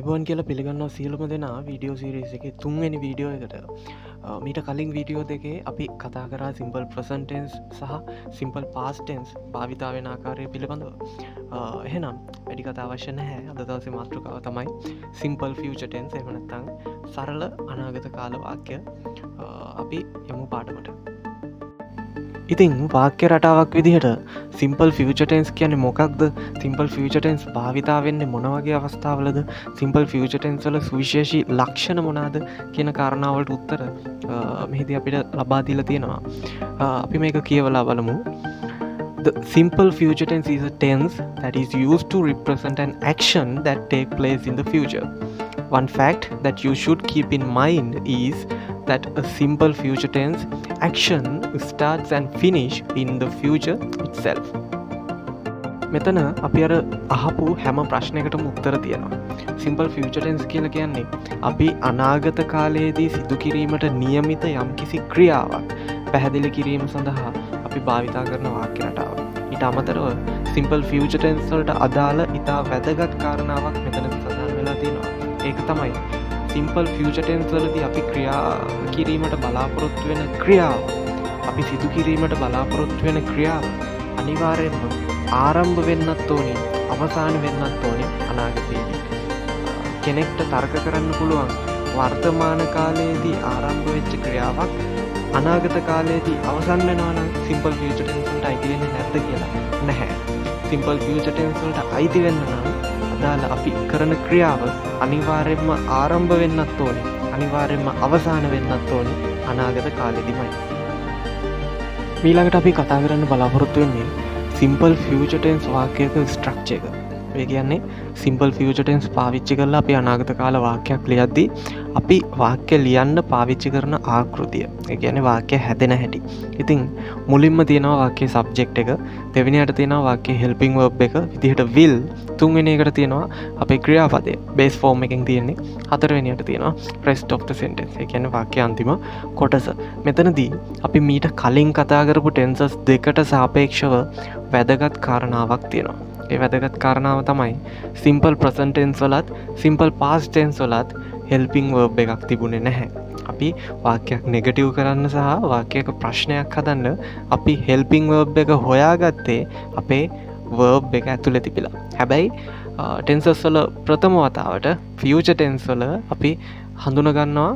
අයිබෝන් කියලා පිළිගන්නවා සියලුම දෙනා වීඩියෝ සීරීස් එකේ තුන්වෙනි වීඩියෝ එකට. මීට කලින් වීඩියෝ දෙකේ අපි කතා කරා සිම්පල් ප්‍රසන්ට් ටෙන්ස් සහ සිම්පල් පාස්ට් ටෙන්ස් භාවිතා වෙන ආකාරය පිළිබඳව. එහෙනම් වැඩි කතා අවශ්‍ය නැහැ. අද දවසේ මාතෘකාව තමයි සිම්පල් ෆියුචර් ටෙන්ස්. එහෙම නැත්නම් සරල අනාගත කාල වාක්‍ය. අපි යමු පාඩමට. ඉතින් වාක්‍ය රටාවක් විදිහට සිම්පල් ෆියුචර් ටෙන්ස් කියන්නේ මොකක්ද? සිම්පල් ෆියුචර් ටෙන්ස් භාවිතා වෙන්නේ මොන වගේ අවස්ථාවලද? සිම්පල් ෆියුචර් ටෙන්ස් වල සුවිශේෂී ලක්ෂණ මොනවාද කියන කාරණාවලට උත්තර මෙහිදී අපිට ලබා දීලා තියෙනවා. අපි මේක කියවලා බලමු. The simple future tense is a tense that is used to represent an action that take place in the future. One fact that you should keep in mind is that a simple future tense action starts and finish in the future itself. මෙතන අපි අර අහපු හැම ප්‍රශ්නයකටම උත්තර තියෙනවා. Simple future tense කියලා කියන්නේ අපි අනාගත කාලයේදී සිදු කිරීමට නියමිත යම්කිසි ක්‍රියාවක් පැහැදිලි කිරීම සඳහා අපි භාවිතා කරන වාක්‍ය රටාව. ඊට අමතරව සිම්පල් ෆියුචර් ටෙන්ස් වලට අදාළ ඉතා වැදගත් කාරණාවක් මෙතන සඳහන් වෙලා තියෙනවා. ඒක තමයි සිම්පල් ෆියුචර් ටෙන්ස් වලදී අපි ක්‍රියා කිරීමට බලාපොරොත්තු වෙන ක්‍රියාව, අපි සිදු කිරීමට බලාපොරොත්තු වෙන ක්‍රියාව අනිවාර්යයෙන්ම ආරම්භ වෙන්නත් ඕනේ, අවසාන වෙන්නත් ඕනේ අනාගතයේදී. කෙනෙක්ට තර්ක කරන්න පුළුවන් වර්තමාන කාලයේදී ආරම්භ වෙච්ච ක්‍රියාවක් අනාගත කාලයේදී අවසන් වෙනවා නම් සිම්පල් ෆියුචර් ටෙන්ස් වලට අයිති වෙන්නේ නැද්ද කියලා. නැහැ. සිම්පල් ෆියුචර් ටෙන්ස් වලට අයිති වෙන්න නම් අදාළ අපි කරන ක්‍රියාව අනිවාර්යයෙන්ම ආරම්භ වෙන්නත් ඕනේ, අනිවාර්යයෙන්ම අවසාන වෙන්නත් ඕනේ අනාගත කාලෙදිමයි. ඊළඟට අපි කතා කරන්න බලාපොරොත්තු වෙන්නේ සිම්පල් ෆියුචර් ටෙන්ස් වාක්‍යයක ස්ට්‍රක්චර් එක. ඒ කියන්නේ සිම්පල් ෆියුචර් ටෙන්ස් පාවිච්චි කරලා අපි අනාගත කාල වාක්‍යයක් ලියද්දී අපි වාක්‍ය ලියන්න පාවිච්චි කරන ආකෘතිය. ඒ කියන්නේ වාක්‍ය හැදෙන හැටි. ඉතින් මුලින්ම තියෙනවා වාක්‍යයේ සබ්ජෙක්ට් එක, දෙවෙනියට තියෙනවා වාක්‍යයේ හෙල්පින් වර්බ් එක විදිහට will, තුන්වෙනි එකට තියෙනවා අපේ ක්‍රියාපදය බේස් ෆෝම් එකෙන් තියෙන්නේ, හතරවෙනියට තියෙනවා rest of the sentence. ඒ කියන්නේ වාක්‍යයේ අන්තිම කොටස. මෙතනදී අපි මීට කලින් කතා කරපු ටෙන්සස් දෙකට සාපේක්ෂව වැදගත් කාරණාවක් තියෙනවා. ඒ වැදගත් කාරණාව තමයි සිම්පල් ප්‍රසන්ට් ටෙන්ස් වලත් සිම්පල් පාස්ට් ටෙන්ස් වලත් හෙල්පින් වර්බ් එකක් තිබුණේ නැහැ. අපි වාක්‍යයක් නෙගටිව් කරන්න සහ වාක්‍යයක ප්‍රශ්නයක් හදන්න අපි හෙල්පින් වර්බ් එක හොයාගත්තේ අපේ වර්බ් එක ඇතුලේ තිබිලා. හැබැයි ටෙන්සස් වල ප්‍රථම වතාවට ෆියුචර් ටෙන්ස් වල අපි හඳුනා ගන්නවා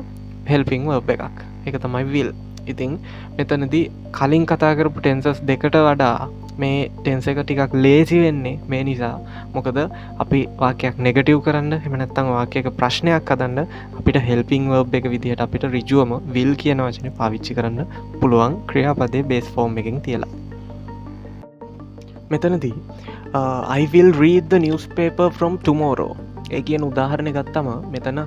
හෙල්පින් වර්බ් එකක්. ඒක තමයි will. ඉතින් මෙතනදී කලින් කතා කරපු ටෙන්සස් දෙකට වඩා මේ ටෙන්ස් එක ටිකක් ලේසි වෙන්නේ මේ නිසා. මොකද අපි වාක්‍යයක් නෙගටිව් කරන්න, එහෙම නැත්නම් වාක්‍යයක ප්‍රශ්නයක් හදන්න අපිට හෙල්පින් වර්බ් එක විදිහට අපිට ඍජුවම will කියන වචනේ පාවිච්චි කරන්න පුළුවන් ක්‍රියාපදයේ බේස් ෆෝම් එකෙන් තියලා. මෙතනදී I will read the newspaper from tomorrow. ඒ කියන උදාහරණය ගත්තම මෙතන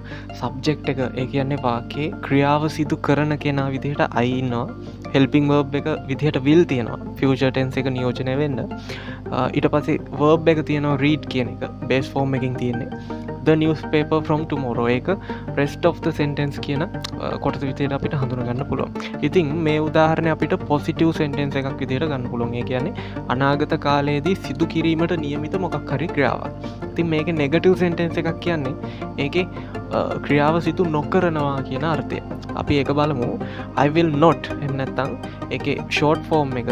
සබ්ජෙක්ට් එක, ඒ කියන්නේ වාක්‍යයේ ක්‍රියාව සිදු කරන කෙනා විදිහට I ඉන්නවා. හෙල්පින් වර්බ් එක විදිහට will තියෙනවා ෆියුචර් ටෙන්ස් එක නියෝජනය වෙන්න. ඊට පස්සේ වර්බ් එක තියෙනවා read කියන එක බේස් ෆෝම් එකකින් තියෙන්නේ. the newspaper from tomorrow ඒක rest of the sentence කියන කොටස විදිහට අපිට හඳුනා ගන්න පුළුවන්. ඉතින් මේ උදාහරණය අපිට positive sentence එකක් විදිහට ගන්න පුළුවන්. ඒ කියන්නේ අනාගත කාලයේදී සිදු කිරීමට නියමිත මොකක් හරි ක්‍රියාවක්. ඉතින් මේකේ negative sentence එකක් කියන්නේ ඒකේ ක්‍රියාව සිදු නොකරනවා කියන අර්ථය. අපි ඒක බලමු. I will not, එහෙම නැත්නම් ඒකේ short form එක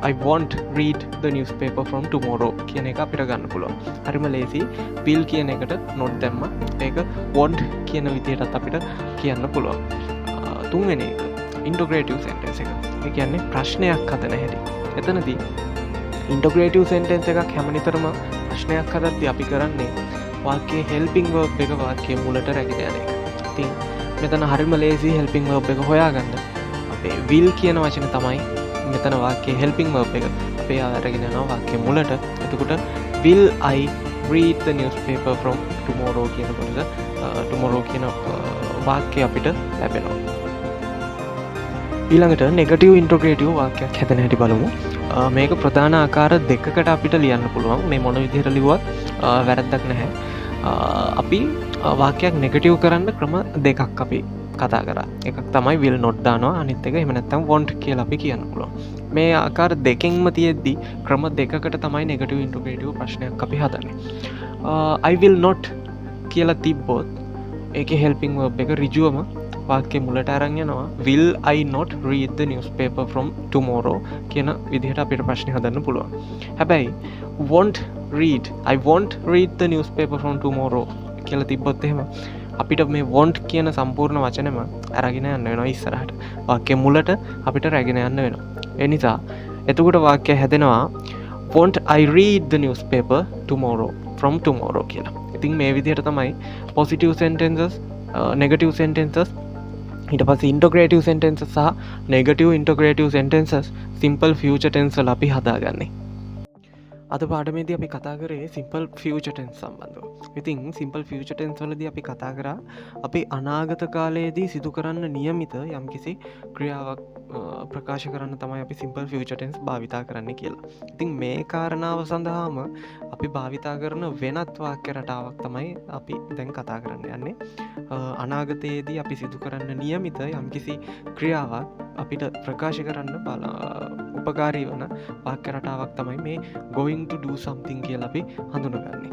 I won't read the newspaper from tomorrow කියන එක අපිට ගන්න පුළුවන්. හරිම ලේසි. will කියන එකට not දැම්ම ඒක won't කියන විදිහටත් අපිට කියන්න පුළුවන්. තුන්වෙනි එක interrogative sentence එක. ඒ කියන්නේ ප්‍රශ්නයක් හදන හැටි. එතනදී interrogative sentence එකක් හැමනිතරම ප්‍රශ්නයක් හදද්දී අපි කරන්නේ වාක්‍යයේ helping verb එක වාක්‍යයේ මුලට රැගෙන යන එක. ඉතින් මෙතන හරිම ලේසි helping verb එක හොයාගන්න. අපේ will කියන වචනේ තමයි මෙතන වාක්‍යයේ helping verb එක අපේ අරගෙන යනවා වාක්‍යයේ මුලට. එතකොට will I read the newspaper from tomorrow කියනකොට tomorrow කියන වාක්‍යය අපිට ලැබෙනවා. ඊළඟට negative interrogative වාක්‍යයක් හැදෙන හැටි බලමු. මේක ප්‍රධාන ආකාර දෙකකට අපිට ලියන්න පුළුවන්. මේ මොන විදිහට ලිව්වත් වැරද්දක් නැහැ. අපි වාක්‍යයක් නෙගටිව් කරන්න ක්‍රම දෙකක් අපි කතා කරා. එකක් තමයි will not දානවා, අනිත් එක එහෙම නැත්නම් won't කියලා අපි කියන්න පුළුවන්. මේ ආකාර දෙකෙන්ම තියෙද්දි ක්‍රම දෙකකට තමයි නෙගටිව් ඉන්ටර්ප්‍රේටිව් ප්‍රශ්නයක් අපි හදන්නේ. I will not කියලා තිබ්බොත් ඒකේ helping verb එක ඍජුවම වාක්‍යයේ මුලට අරන් යනවා will I not read the newspaper from tomorrow කියන විදිහට අපිට ප්‍රශ්නේ හදන්න පුළුවන්. හැබැයි I won't read the newspaper from tomorrow කියලා තිබ්බොත් එහෙම අපිට මේ won't කියන සම්පූර්ණ වචනයම අරගෙන යන්න වෙනවා ඉස්සරහට. වාක්‍යයේ මුලට අපිට රැගෙන යන්න වෙනවා. ඒ නිසා එතකොට වාක්‍යය හැදෙනවා won't I read the newspaper from tomorrow කියලා. ඉතින් මේ විදිහට තමයි positive sentences, negative sentences, ඊට පස්සේ interrogative sentences සහ negative interrogative sentences simple future tense වල අපි හදාගන්නේ. අද පාඩමේදී අපි කතා කරේ simple future tense සම්බන්ධව. ඉතින් simple future tense වලදී අපි කතා කරා අපි අනාගත කාලයේදී සිදු කරන්න නියමිත යම්කිසි ක්‍රියාවක් ප්‍රකාශ කරන්න තමයි අපි simple future tense භාවිතා කරන්නේ කියලා. ඉතින් මේ කාරණාව සඳහාම අපි භාවිතා කරන වෙනත් වාක්‍ය රටාවක් තමයි අපි දැන් කතා කරන්න යන්නේ. අනාගතයේදී අපි සිදු කරන්න නියමිත යම්කිසි ක්‍රියාවක් අපිට ප්‍රකාශ කරන්න උපකාරී වන වාක්‍ය රටාවක් තමයි මේ going to do something කියලා අපි හඳුනගන්නේ.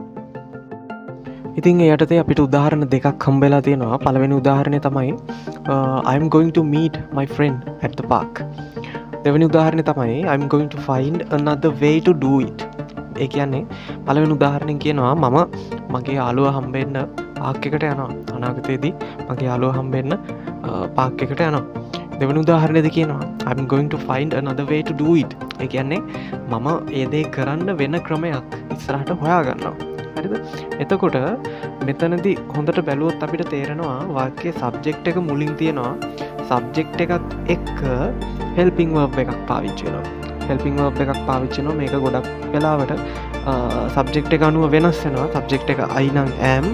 ඉතින් ඒ යටතේ අපිට උදාහරණ දෙකක් හම්බෙලා තියෙනවා. පළවෙනි උදාහරණය තමයි I am going to meet my friend at the park. දෙවෙනි උදාහරණය තමයි I am going to find another way to do it. ඒ කියන්නේ පළවෙනි උදාහරණයෙන් කියනවා මම මගේ යාළුවා හම්බෙන්න පාක් එකට යනවා. අනාගතයේදී මගේ යාළුවා හම්බෙන්න පාක් එකට යනවා. දෙවෙනි උදාහරණයේදී කියනවා I'm going to find another way to do it. ඒ කියන්නේ මම ඒ දේ කරන්න වෙන ක්‍රමයක් ඉස්සරහට හොයාගන්නවා. හරිද? එතකොට මෙතනදී හොඳට බැලුවොත් අපිට තේරෙනවා වාක්‍යයේ subject එක මුලින් තියෙනවා. subject එකත් එක්ක helping verb එකක් පාවිච්චි වෙනවා. helping verb එකක් පාවිච්චි වෙනවා. මේක ගොඩක් වෙලාවට subject එක අනුව වෙනස් වෙනවා. subject එක I නම් am,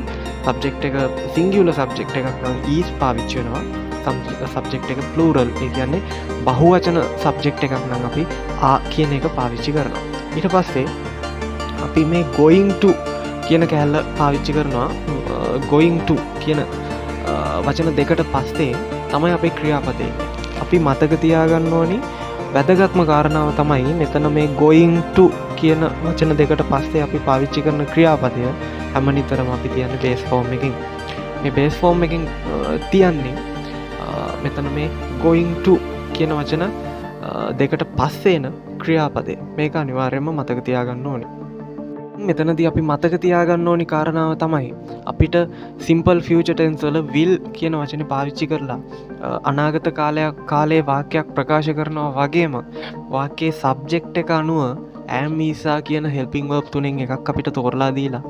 subject එක singular subject එකක් නම් is පාවිච්චි වෙනවා. subject එක plural, ඒ කියන්නේ බහුවචන subject එකක් නම් අපි are කියන එක පාවිච්චි කරනවා. ඊට පස්සේ අපි මේ going to කියන කැලල පාවිච්චි කරනවා. going to කියන වචන දෙකට පස්සේ තමයි අපේ ක්‍රියාපදේ. අපි මතක තියාගන්න ඕනි වැදගත්ම කාරණාව තමයි මෙතන මේ going to කියන වචන දෙකට පස්සේ අපි පාවිච්චි කරන ක්‍රියාපදය හැම නිතරම අපි තියන්නේ base form එකකින්. මේ base form එකකින් තියන්නේ මෙතන මේ going to කියන වචන දෙකට පස්සේ එන ක්‍රියාපදේ. මේක අනිවාර්යයෙන්ම මතක තියාගන්න ඕනේ. මෙතනදී අපි මතක තියාගන්න ඕනි කාරණාව තමයි අපිට simple future tense වල will කියන වචනේ පාවිච්චි කරලා අනාගත කාලයේ වාක්‍යයක් ප්‍රකාශ කරනවා වගේම වාක්‍යයේ subject එක අනුව am is are කියන helping verb තුනෙන් එකක් අපිට තෝරලා දීලා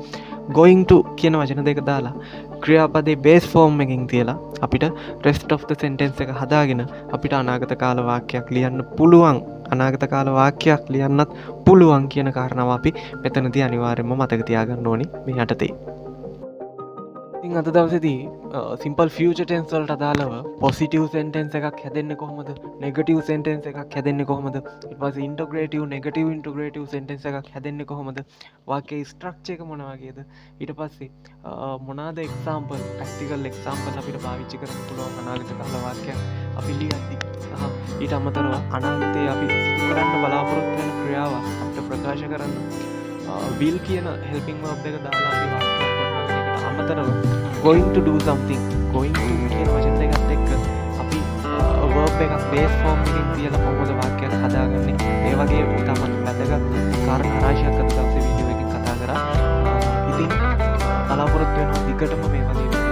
going to කියන වචන දෙක දාලා ක්‍රියාපදේ base form එකකින් තියලා අපිට rest of the sentence එක හදාගෙන අපිට අනාගත කාල වාක්‍යයක් ලියන්න පුළුවන්. අනාගත කාල වාක්‍යයක් ලියන්නත් පුළුවන් කියන කාරණාව අපි මෙතනදී අනිවාර්යයෙන්ම මතක තියාගන්න ඕනි මේ යටතේ. ඉතින් අද දවසේදී simple future tense වලට අදාළව positive sentence එකක් හැදෙන්නේ කොහොමද? negative sentence එකක් හැදෙන්නේ කොහොමද? ඊට පස්සේ interogative, negative interogative sentence එකක් හැදෙන්නේ කොහොමද? වාක්‍යයේ structure එක මොන වගේද? ඊට පස්සේ මොනවාද example, practical example අපිට පාවිච්චි කරන්න පුළුවන් අනාගත කාල වාක්‍යයක් අපි ලියද්දී. ඊට අමතරව අනාගතයේ අපි සිදු කරන්න බලාපොරොත්තු වෙන ක්‍රියාවක් අපිට ප්‍රකාශ කරන්න will කියන helping verb එක දාලා අපි වාක්‍යයක් කරනවා. අමතරව going to do something, going to කියන වචන දෙකත් එක්ක අපි verb එකක් base form එකකින් තියලා කොහොමද වාක්‍යයක් හදාගන්නේ? මේ වගේ තමයි වැදගත් කාරණා රාශියක් අද දවසේ වීඩියෝ එකකින් කතා කරා. ඉතින් බලාපොරොත්තු වෙනවා දිගටම මේ වගේ